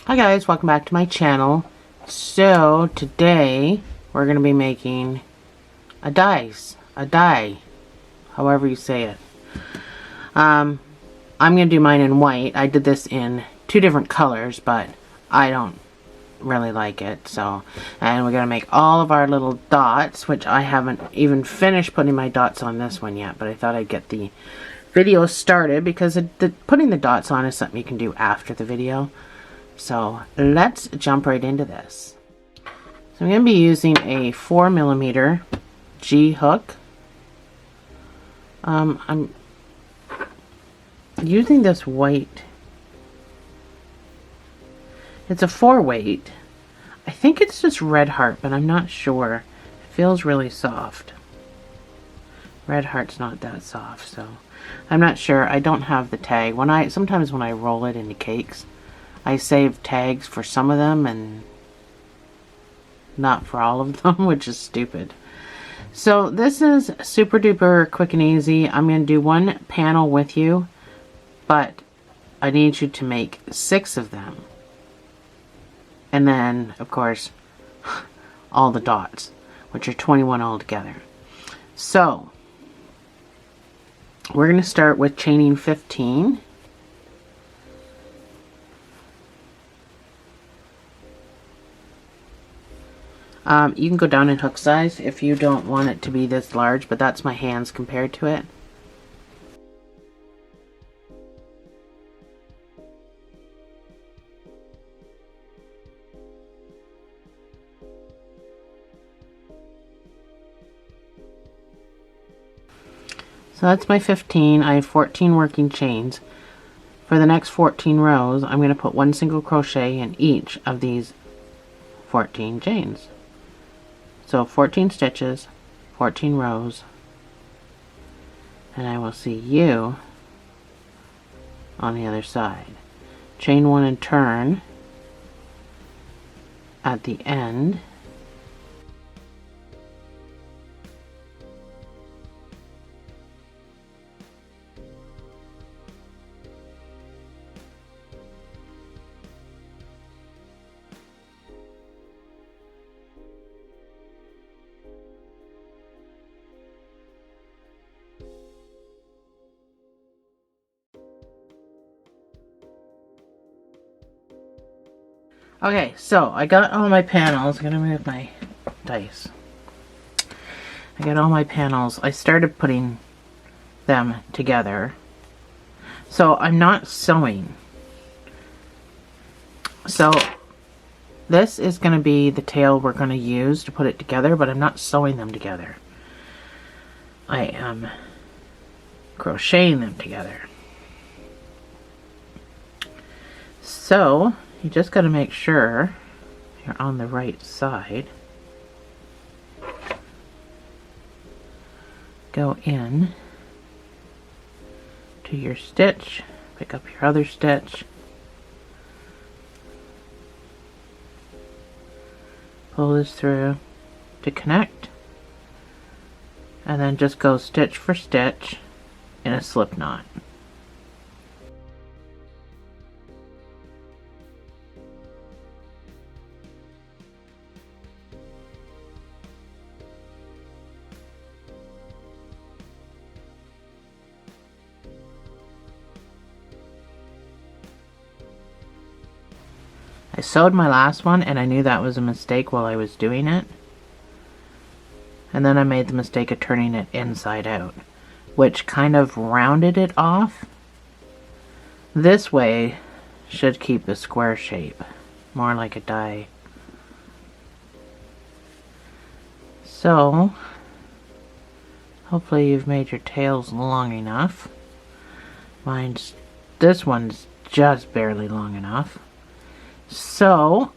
Hi guys, welcome back to my channel. So today we're going to be making a die, however you say it. I'm going to do mine in white. I did this in two different colors, but I don't really like it. And we're going to make all of our little dots, which I haven't even finished putting my dots on this one yet, but I thought I'd get the video started because putting the dots on is something you can do after the video. So let's jump right into this. So I'm going to be using a 4mm G hook. I'm using this weight. It's a 4-weight. I think it's just Red Heart, but I'm not sure. It feels really soft. Red Heart's not that soft, so I'm not sure. I don't have the tag. Sometimes when I roll it into cakes, I save tags for some of them and not for all of them, which is stupid. So this is super duper quick and easy. I'm going to do one panel with you, but I need you to make 6 of them. And then, of course, all the dots, which are 21 altogether. So we're going to start with chaining 15. You can go down in hook size if you don't want it to be this large, but that's my hands compared to it. So that's my 15. I have 14 working chains. For the next 14 rows, I'm going to put 1 single crochet in each of these 14 chains. So 14 stitches, 14 rows, and I will see you on the other side. Chain 1 and turn at the end. Okay, so I got all my panels. I'm gonna move my dice. I got all my panels. I started putting them together. So I'm not sewing. So this is gonna be the tail we're gonna use to put it together, but I'm not sewing them together. I am crocheting them together. So you just got to make sure you're on the right side. Go in to your stitch, pick up your other stitch, pull this through to connect, and then just go stitch for stitch in a slip knot. I sewed my last one and I knew that was a mistake while I was doing it. And then I made the mistake of turning it inside out, which kind of rounded it off. This way should keep the square shape, more like a die. So hopefully you've made your tails long enough. This one's just barely long enough. So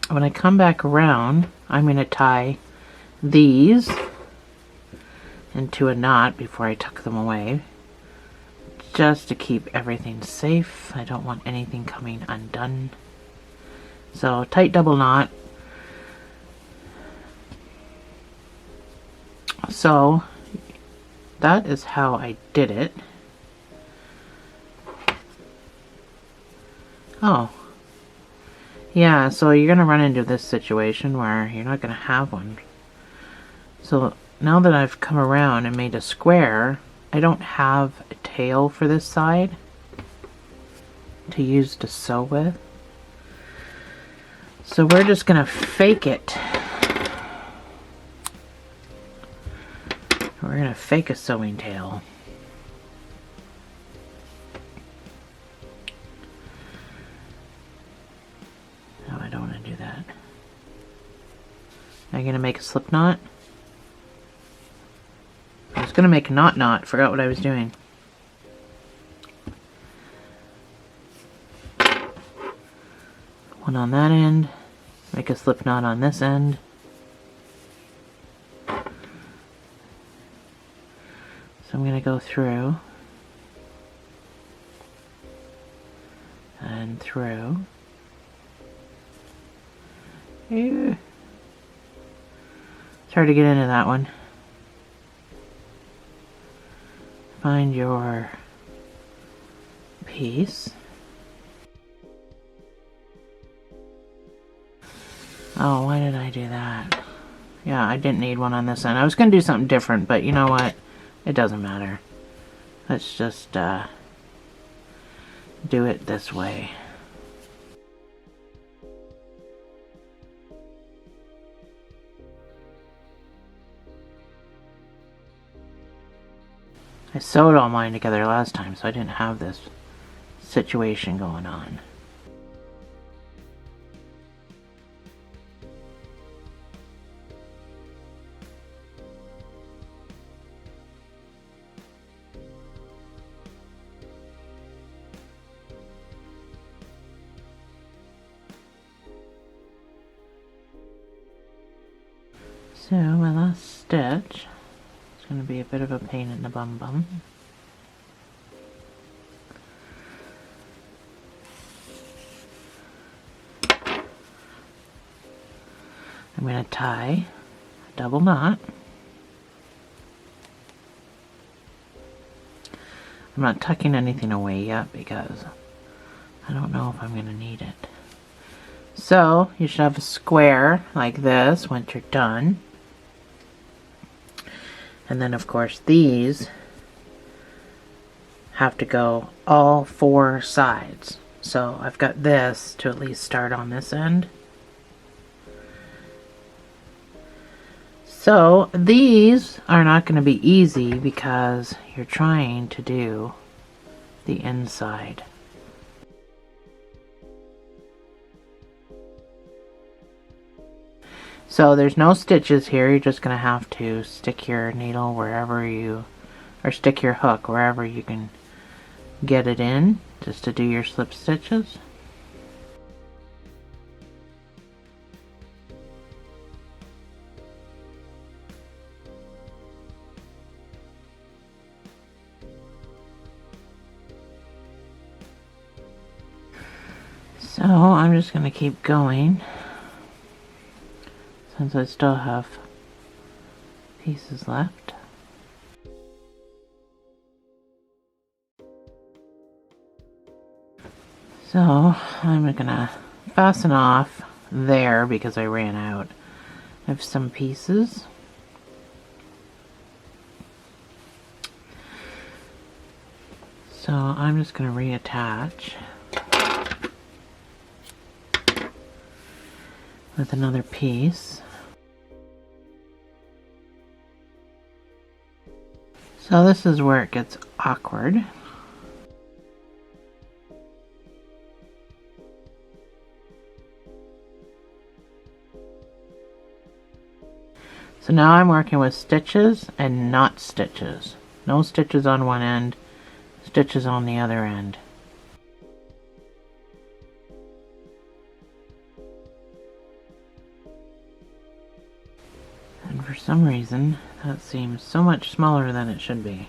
when I come back around, I'm going to tie these into a knot before I tuck them away, just to keep everything safe. I don't want anything coming undone. So tight double knot. So that is how I did it. Oh. Yeah, so you're gonna run into this situation where you're not gonna have one. So now that I've come around and made a square, I don't have a tail for this side to use to sew with. So we're just gonna fake it. We're gonna fake a sewing tail. No, I don't want to do that. Am I gonna make a slip knot? I was gonna make a knot, forgot what I was doing. One on that end, make a slip knot on this end. So I'm gonna go through and through. It's hard to get into that one. Find your piece. Oh, why did I do that? Yeah, I didn't need one on this end. I was going to do something different, but you know what? It doesn't matter. Let's just do it this way. I sewed all mine together last time, so I didn't have this situation going on. So my last stitch is going to be a bit of a pain in the bum. I'm going to tie a double knot. I'm not tucking anything away yet because I don't know if I'm going to need it. So you should have a square like this once you're done. And then of course these have to go all four sides. So I've got this to at least start on this end. So these are not going to be easy because you're trying to do the inside. So there's no stitches here, you're just going to have to stick your needle wherever you, or stick your hook wherever you can get it in, just to do your slip stitches. So I'm just going to keep going, since I still have pieces left. So I'm gonna fasten off there because I ran out of some pieces. So I'm just gonna reattach with another piece. So this is where it gets awkward. So now I'm working with stitches and not stitches. No stitches on one end, stitches on the other end. And for some reason, that seems so much smaller than it should be.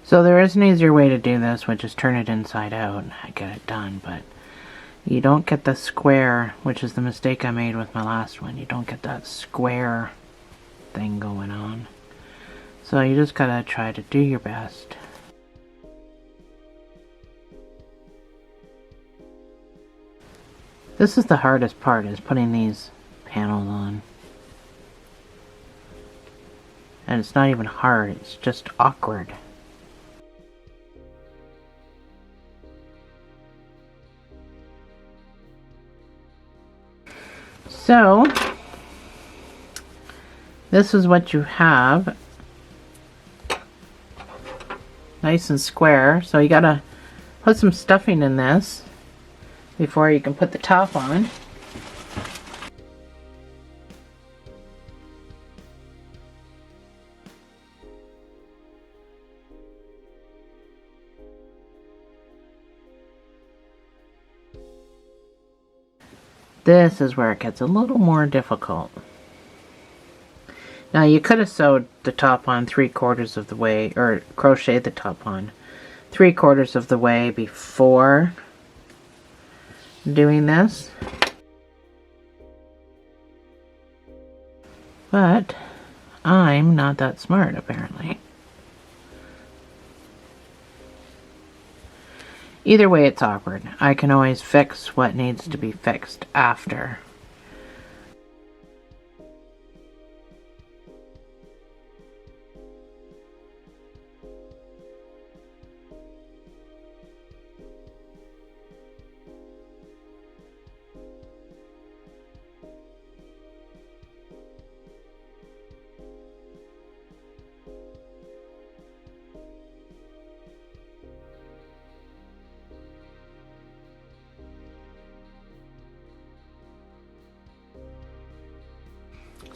So there is an easier way to do this, which is turn it inside out and get it done, but you don't get the square, which is the mistake I made with my last one. You don't get that square thing going on. So you just gotta try to do your best. This is the hardest part, is putting these panels on. And it's not even hard, it's just awkward. So, this is what you have. Nice and square. So you gotta put some stuffing in this before you can put the top on. This is where it gets a little more difficult. Now you could have sewed the top on 3/4 of the way, or crocheted the top on 3/4 of the way before doing this. But I'm not that smart, apparently. Either way, it's awkward. I can always fix what needs to be fixed after.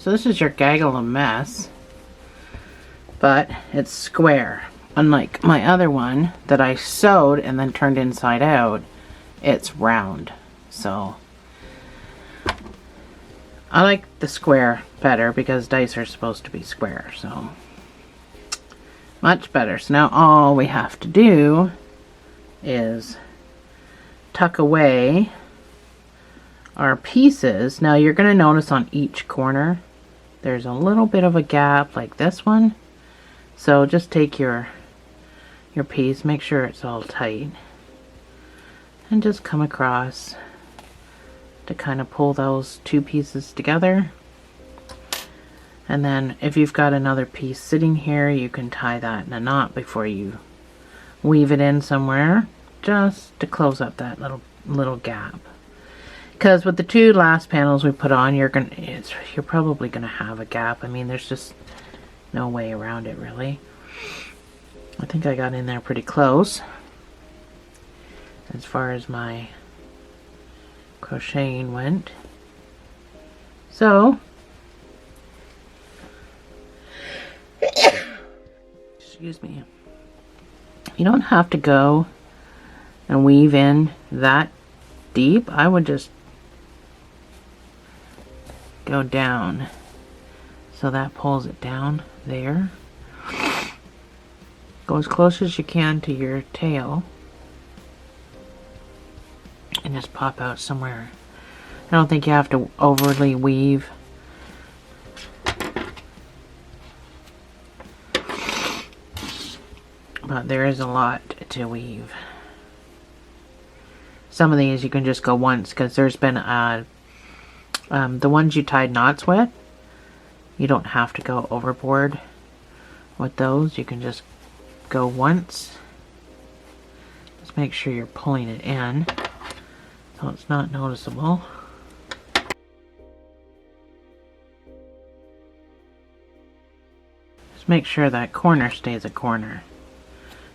So this is your gaggle of mess, but it's square. Unlike my other one that I sewed and then turned inside out, it's round. So I like the square better because dice are supposed to be square, so much better. So now all we have to do is tuck away our pieces. Now you're going to notice on each corner there's a little bit of a gap like this one. So just take your piece, make sure it's all tight, and just come across to kind of pull those two pieces together. And then if you've got another piece sitting here, you can tie that in a knot before you weave it in somewhere, just to close up that little gap. Because with the two last panels we put on, you're probably gonna have a gap. I mean, there's just no way around it, really. I think I got in there pretty close as far as my crocheting went. So, excuse me, you don't have to go and weave in that deep. I would just go down, so that pulls it down there. Go as close as you can to your tail and just pop out somewhere. I don't think you have to overly weave. But there is a lot to weave. Some of these you can just go once, because there's been the ones you tied knots with, you don't have to go overboard with those. You can just go once. Just make sure you're pulling it in so it's not noticeable. Just make sure that corner stays a corner.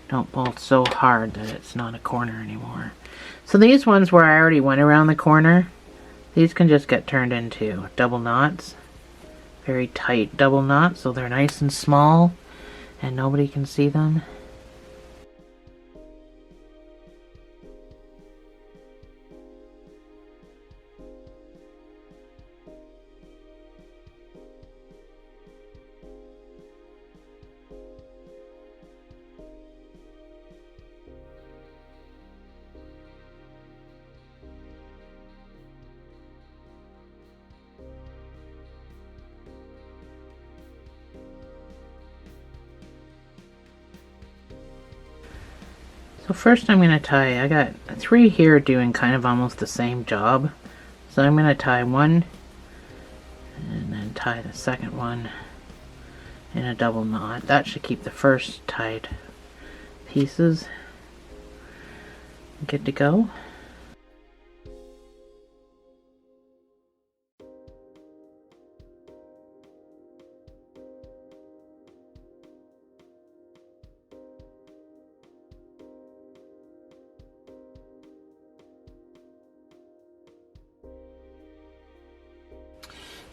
Don't pull so hard that it's not a corner anymore. So these ones where I already went around the corner, these can just get turned into double knots. Very tight double knots, so they're nice and small and nobody can see them. So first I'm going to tie, I got 3 here doing kind of almost the same job. So I'm going to tie one and then tie the second one in a double knot. That should keep the first tied pieces good to go.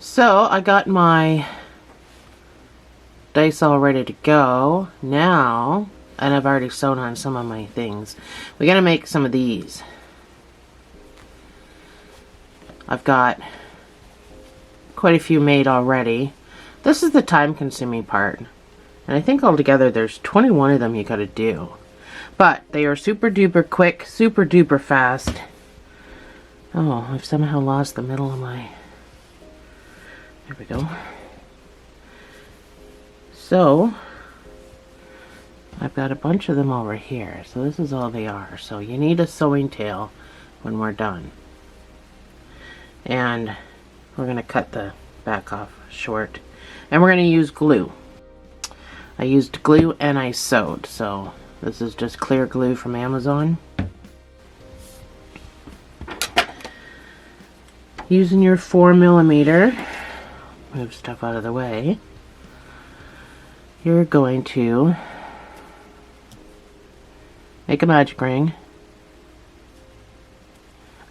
So I got my dice all ready to go now, and I've already sewn on some of my things. We're gonna make some of these. I've got quite a few made already. This is the time-consuming part, and I think altogether there's 21 of them you gotta do. But they are super duper quick, super duper fast. Oh, I've somehow lost the middle of my... There we go. So, I've got a bunch of them over here. So this is all they are. So you need a sewing tail when we're done. And we're going to cut the back off short. And we're going to use glue. I used glue and I sewed. So this is just clear glue from Amazon. Using your 4mm, move stuff out of the way, you're going to make a magic ring,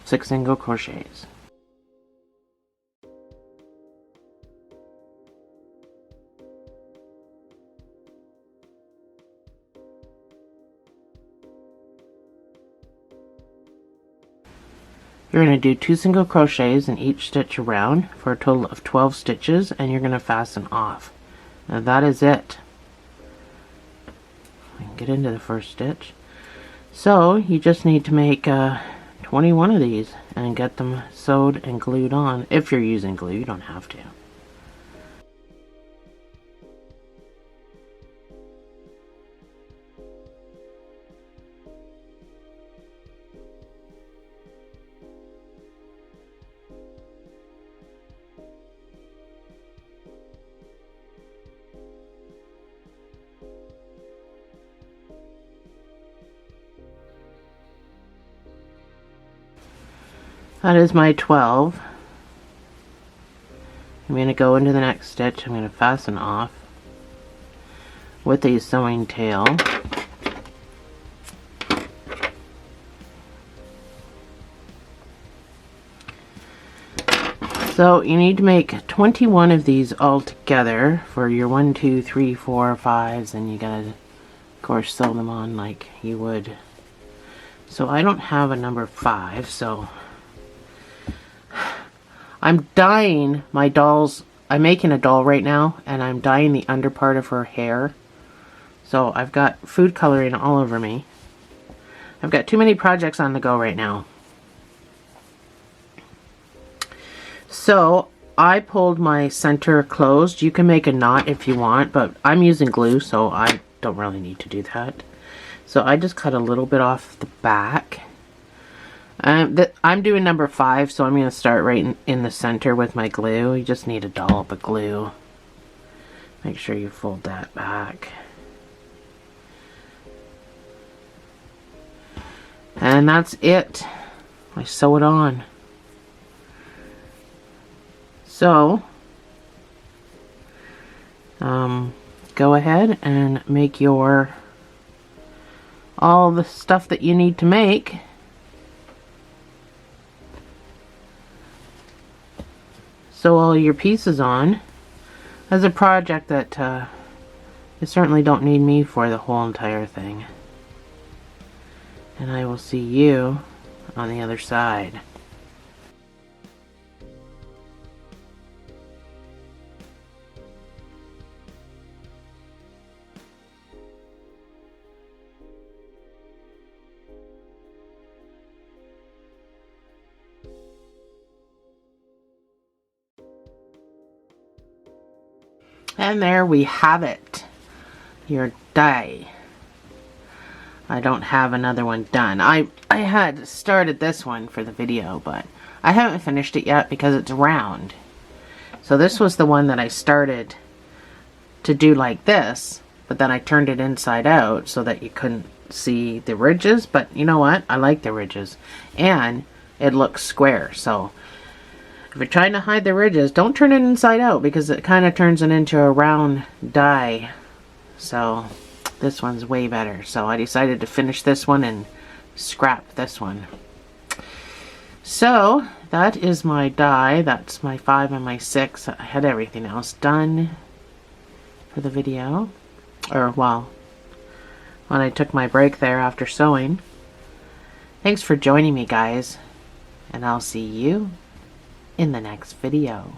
6 single crochets. You're going to do 2 single crochets in each stitch around for a total of 12 stitches, and you're going to fasten off. Now that is it. I can get into the first stitch. So you just need to make 21 of these and get them sewed and glued on. If you're using glue, you don't have to. That is my 12. I'm going to go into the next stitch. I'm going to fasten off with a sewing tail. So you need to make 21 of these all together for your 1, 2, 3, 4, 5s, and you gotta, of course, sew them on like you would. So I don't have a number 5, so I'm dyeing my doll's, I'm making a doll right now, and I'm dyeing the under part of her hair. So I've got food coloring all over me. I've got too many projects on the go right now. So I pulled my center closed. You can make a knot if you want, but I'm using glue, so I don't really need to do that. So I just cut a little bit off the back. I'm doing number 5, so I'm going to start right in the center with my glue. You just need a dollop of glue. Make sure you fold that back. And that's it. I sew it on. So, go ahead and make your, all the stuff that you need to make. Sew all your pieces on. As a project that you certainly don't need me for the whole entire thing. And I will see you on the other side. And there we have it, your die. I don't have another one done. I had started this one for the video, but I haven't finished it yet because it's round. So this was the one that I started to do like this, but then I turned it inside out so that you couldn't see the ridges. But you know what? I like the ridges. And it looks square. So if you're trying to hide the ridges, don't turn it inside out because it kind of turns it into a round die. So this one's way better. So I decided to finish this one and scrap this one. So that is my die. That's my 5 and my 6. I had everything else done for the video. Or, well, when I took my break there after sewing. Thanks for joining me, guys. And I'll see you in the next video.